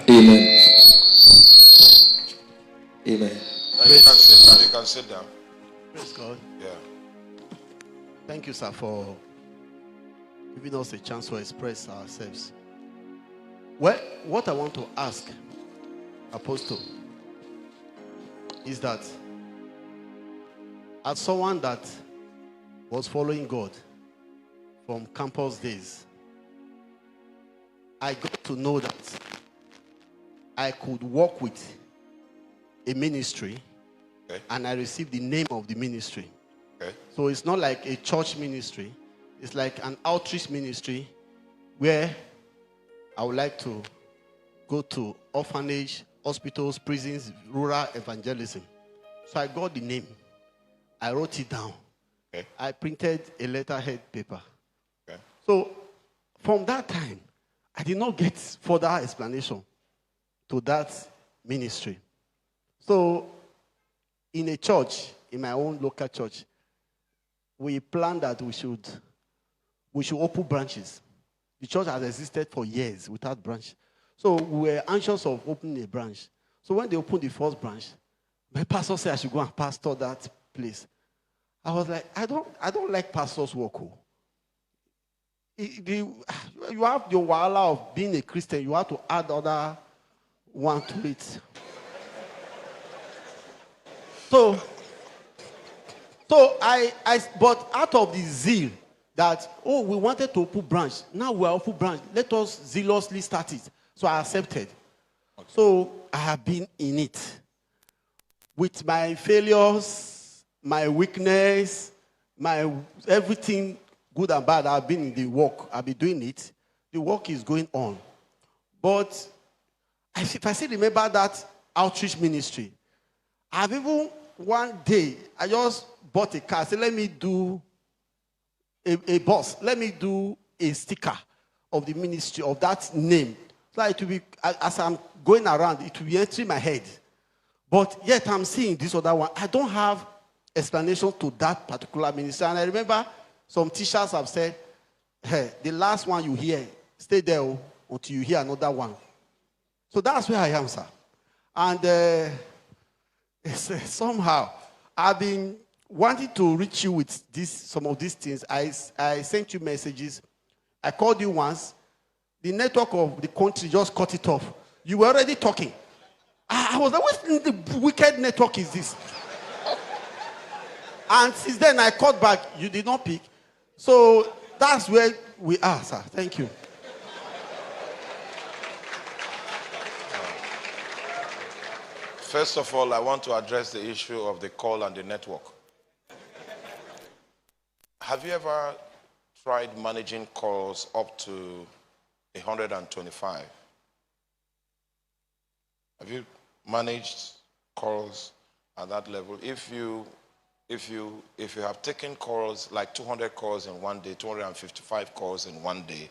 Amen. Amen. Now you can sit down. You can sit down. Praise God. Yeah. Thank you, sir, for giving us a chance to express ourselves. Well, what I want to ask, Apostle, is that as someone that was following God from campus days, I got to know that I could work with a ministry, Okay. and I received the name of the ministry. Okay. So it's not like a church ministry. It's like an outreach ministry where I would like to go to orphanage, hospitals, prisons, rural evangelism. So I got the name. I wrote it down. Okay. I printed a letterhead paper. Okay. So from that time, I did not get further explanation to that ministry. So in a church, in my own local church, we planned that we should open branches. The church has existed for years without branch. So we were anxious of opening a branch. So when they opened the first branch, my pastor said I should go and pastor that place. I was like, I don't like pastor's work. You have your wahala of being a Christian. You have to add other one to it. So but out of the zeal that, we wanted to open branch. Now we are open branch. Let us zealously start it. So I accepted. Okay. So I have been in it. With my failures, my weakness, my everything good and bad, I've been in the work. I've been doing it. The work is going on. But if I still remember that outreach ministry, I've even one day, I just bought a car. I said, let me do a bus. Let me do a sticker of the ministry, of that name. So it will be, as I'm going around, it will be entering my head. But yet I'm seeing this other one. I don't have explanation to that particular ministry. And I remember some teachers have said, hey, the last one you hear, stay there until you hear another one. So that's where I am, sir. And somehow, I've been wanting to reach you with some of these things. I sent you messages. I called you once. The network of the country just cut it off. You were already talking. I was like, what the wicked network is this? And since then, I called back. You did not pick. So that's where we are, sir. Thank you. First of all, I want to address the issue of the call and the network. Have you ever tried managing calls up to 125? Have you managed calls at that level? If you have taken calls, like 200 calls in one day, 255 calls in one day,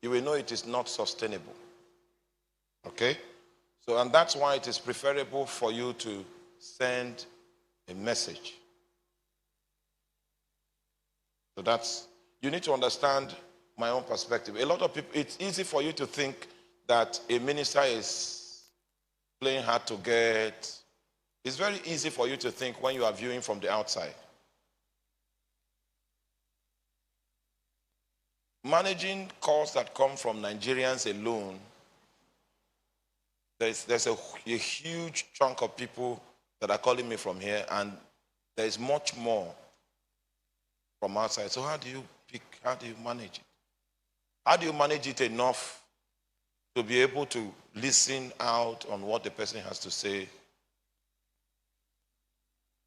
you will know it is not sustainable. Okay? So, and that's why it is preferable for you to send a message. So you need to understand my own perspective. A lot of people, it's easy for you to think that a minister is playing hard to get. It's very easy for you to think when you are viewing from the outside. Managing calls that come from Nigerians alone, there's a huge chunk of people that are calling me from here, and there is much more from outside. So how do you manage it? How do you manage it enough to be able to listen out on what the person has to say?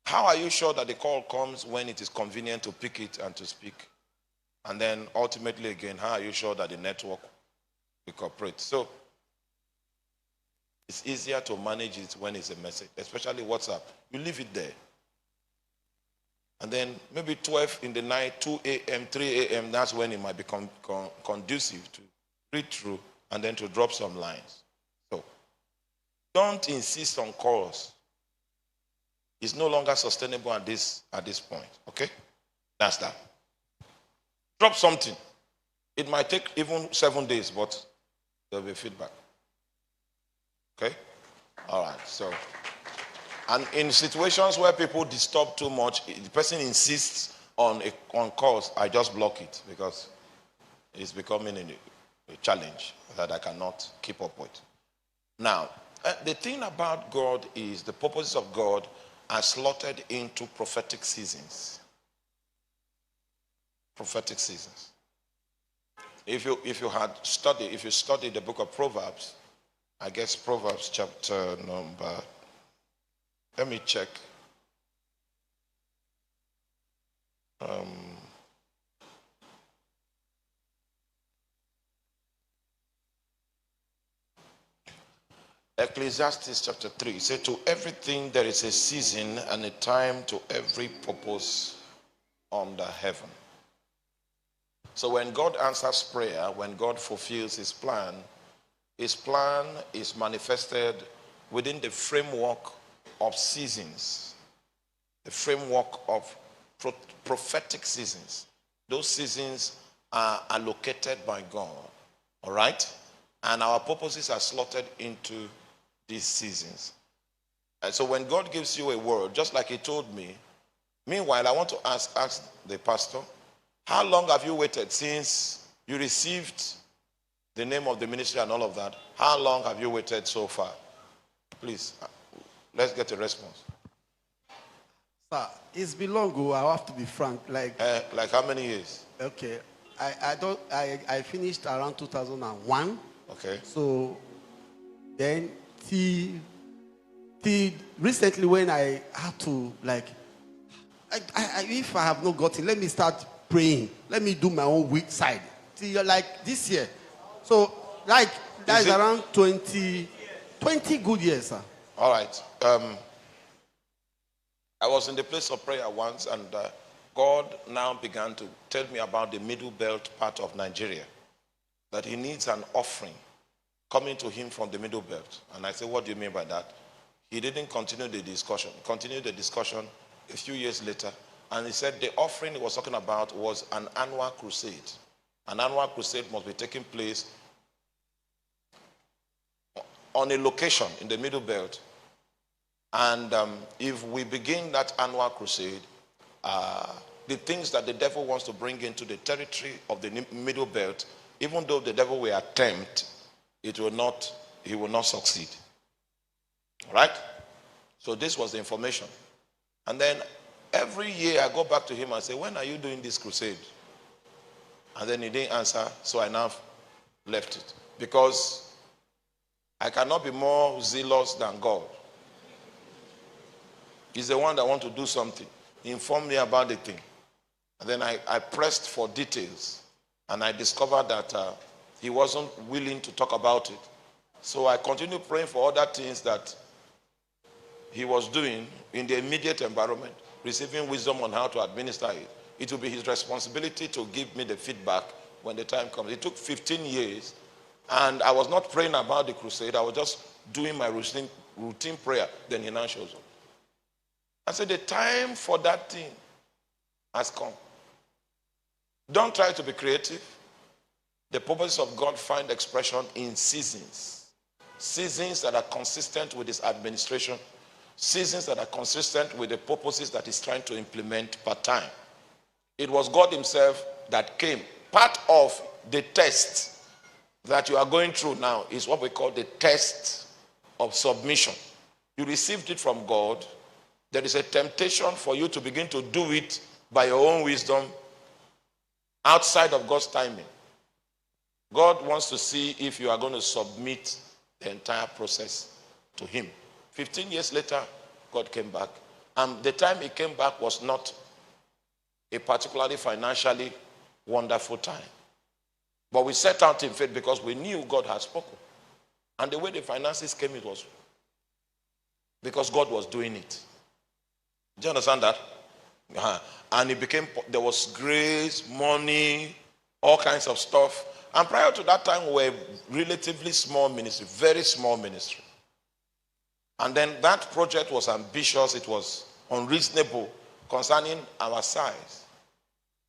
How are you sure that the call comes when it is convenient to pick it and to speak? And then ultimately again, how are you sure that the network will cooperate? So it's easier to manage it when it's a message, especially WhatsApp. You leave it there. And then maybe 12 in the night, 2 a.m., 3 a.m., that's when it might become conducive to read through and then to drop some lines. So don't insist on calls. It's no longer sustainable at this point. Okay? That's that. Drop something. It might take even 7 days, but there'll be feedback. Okay? All right. So, and in situations where people disturb too much, the person insists on calls, I just block it because it's becoming a challenge that I cannot keep up with. Now, the thing about God is the purposes of God are slotted into prophetic seasons. Prophetic seasons. If you study the book of Proverbs, I guess Proverbs chapter number, let me check. Ecclesiastes chapter 3 says, to everything there is a season and a time to every purpose under heaven. So when God answers prayer, when God fulfills his plan is manifested within the framework of seasons, the framework of prophetic seasons. Those seasons are allocated by God, all right? And our purposes are slotted into these seasons. And so when God gives you a word, just like he told me, meanwhile, I want to ask the pastor, how long have you waited since you received the name of the ministry and all of that? How long have you waited so far? Please, let's get a response. Sir, it's been long ago. I have to be frank. Like how many years? Okay, I finished around 2001. Okay. So then till recently when I had to if I have not gotten, let me start praying. Let me do my own weak side. Till like this year. So that is around 20 good years, sir. All right. I was in the place of prayer once, and God now began to tell me about the middle belt part of Nigeria, that he needs an offering coming to him from the middle belt. And I said, what do you mean by that? He didn't continue the discussion. He continued the discussion a few years later, and he said the offering he was talking about was an annual crusade. An annual crusade must be taking place on a location in the middle belt. And if we begin that annual crusade, the things that the devil wants to bring into the territory of the middle belt, even though the devil will attempt, he will not succeed. All right? So this was the information. And then every year I go back to him and say, when are you doing this crusade? And then he didn't answer, so I now left it. Because I cannot be more zealous than God. He's the one that wants to do something. He informed me about the thing. And then I pressed for details. And I discovered that he wasn't willing to talk about it. So I continued praying for other things that he was doing in the immediate environment, receiving wisdom on how to administer it. It will be his responsibility to give me the feedback when the time comes. It took 15 years, and I was not praying about the crusade. I was just doing my routine prayer. Then he now shows up. I said, the time for that thing has come. Don't try to be creative. The purposes of God find expression in seasons. Seasons that are consistent with his administration. Seasons that are consistent with the purposes that he's trying to implement per time. It was God himself that came. Part of the test that you are going through now is what we call the test of submission. You received it from God. There is a temptation for you to begin to do it by your own wisdom outside of God's timing. God wants to see if you are going to submit the entire process to him. 15 years later, God came back. And the time he came back was not a particularly financially wonderful time. But we set out in faith because we knew God had spoken. And the way the finances came, it was because God was doing it. Do you understand that? And it became, there was grace, money, all kinds of stuff. And prior to that time, we were relatively small ministry, very small ministry. And then that project was ambitious. It was unreasonable concerning our size.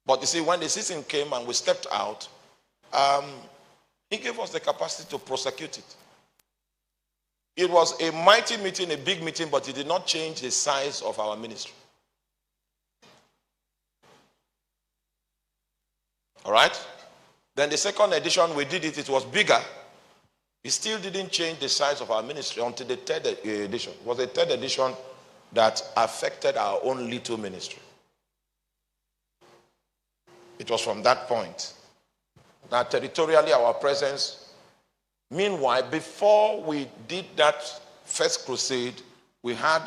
But you see, when the season came and we stepped out, he gave us the capacity to prosecute it. It was a mighty meeting, a big meeting, but it did not change the size of our ministry. All right? Then the second edition, we did it, it was bigger. It still didn't change the size of our ministry until the third edition. It was the third edition that affected our own little ministry. It was from that point. Now, territorially, our presence. Meanwhile, before we did that first crusade, we had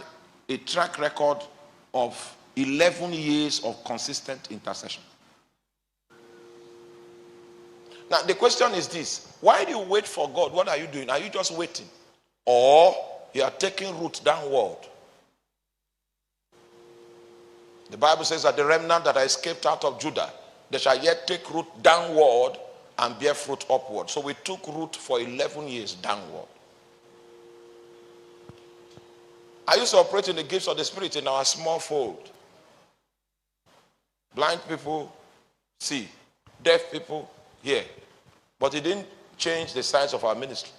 a track record of 11 years of consistent intercession. Now, the question is this. Why do you wait for God? What are you doing? Are you just waiting? Or you are taking root downward? The Bible says that the remnant that are escaped out of Judah, they shall yet take root downward and bear fruit upward. So we took root for 11 years downward. I used to operate in the gifts of the Spirit in our small fold. Blind people see, deaf people hear. But it didn't change the size of our ministry.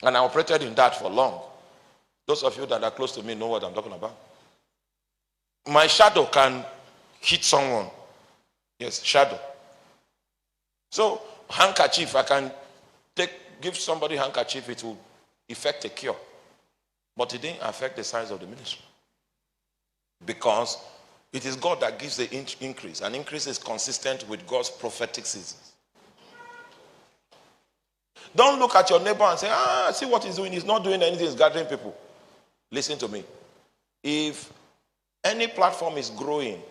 And I operated in that for long. Those of you that are close to me know what I'm talking about. My shadow can hit someone. Yes, shadow. So, handkerchief, I can give somebody handkerchief, it will effect a cure. But it didn't affect the size of the ministry. Because it is God that gives the increase. And increase is consistent with God's prophetic seasons. Don't look at your neighbor and say, see what he's doing. He's not doing anything. He's gathering people. Listen to me. If any platform is growing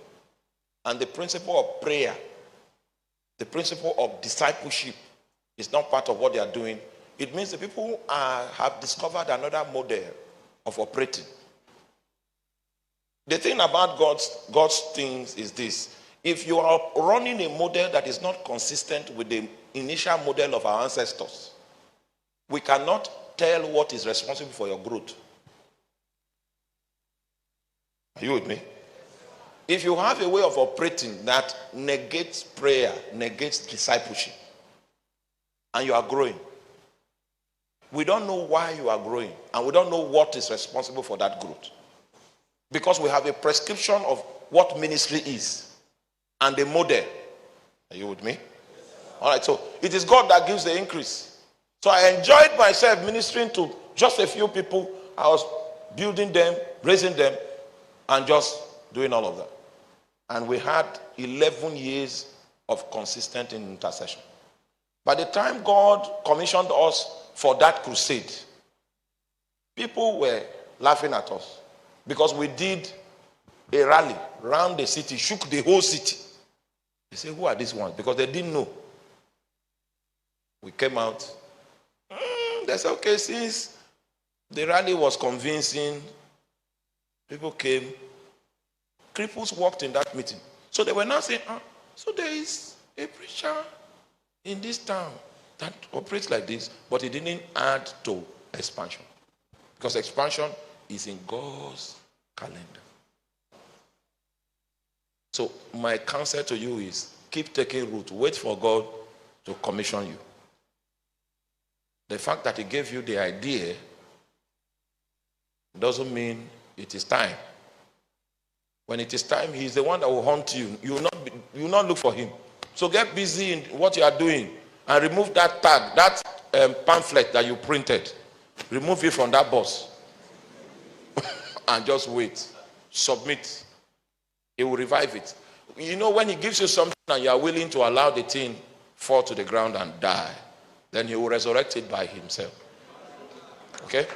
and the principle of prayer, the principle of discipleship is not part of what they are doing, it means the people have discovered another model of operating. The thing about God's things is this. If you are running a model that is not consistent with the initial model of our ancestors, we cannot tell what is responsible for your growth. Are you with me? If you have a way of operating that negates prayer, negates discipleship, and you are growing, we don't know why you are growing, and we don't know what is responsible for that growth. Because we have a prescription of what ministry is and the model. Are you with me? All right, so it is God that gives the increase. So I enjoyed myself ministering to just a few people. I was building them, raising them, and just doing all of that. And we had 11 years of consistent intercession. By the time God commissioned us for that crusade, people were laughing at us because we did a rally around the city, shook the whole city. They said, who are these ones? Because they didn't know. We came out. They said, okay, since the rally was convincing, people came. Cripples walked in that meeting. So they were now saying, so there is a preacher in this town that operates like this, but it didn't add to expansion. Because expansion is in God's calendar. So my counsel to you is keep taking root. Wait for God to commission you. The fact that he gave you the idea doesn't mean it is time. When it is time, he is the one that will hunt you. You will not look for him. So get busy in what you are doing and remove that tag, that pamphlet that you printed. Remove it from that box. And just wait. Submit. He will revive it. You know, when he gives you something and you are willing to allow the thing fall to the ground and die, then he will resurrect it by himself. Okay?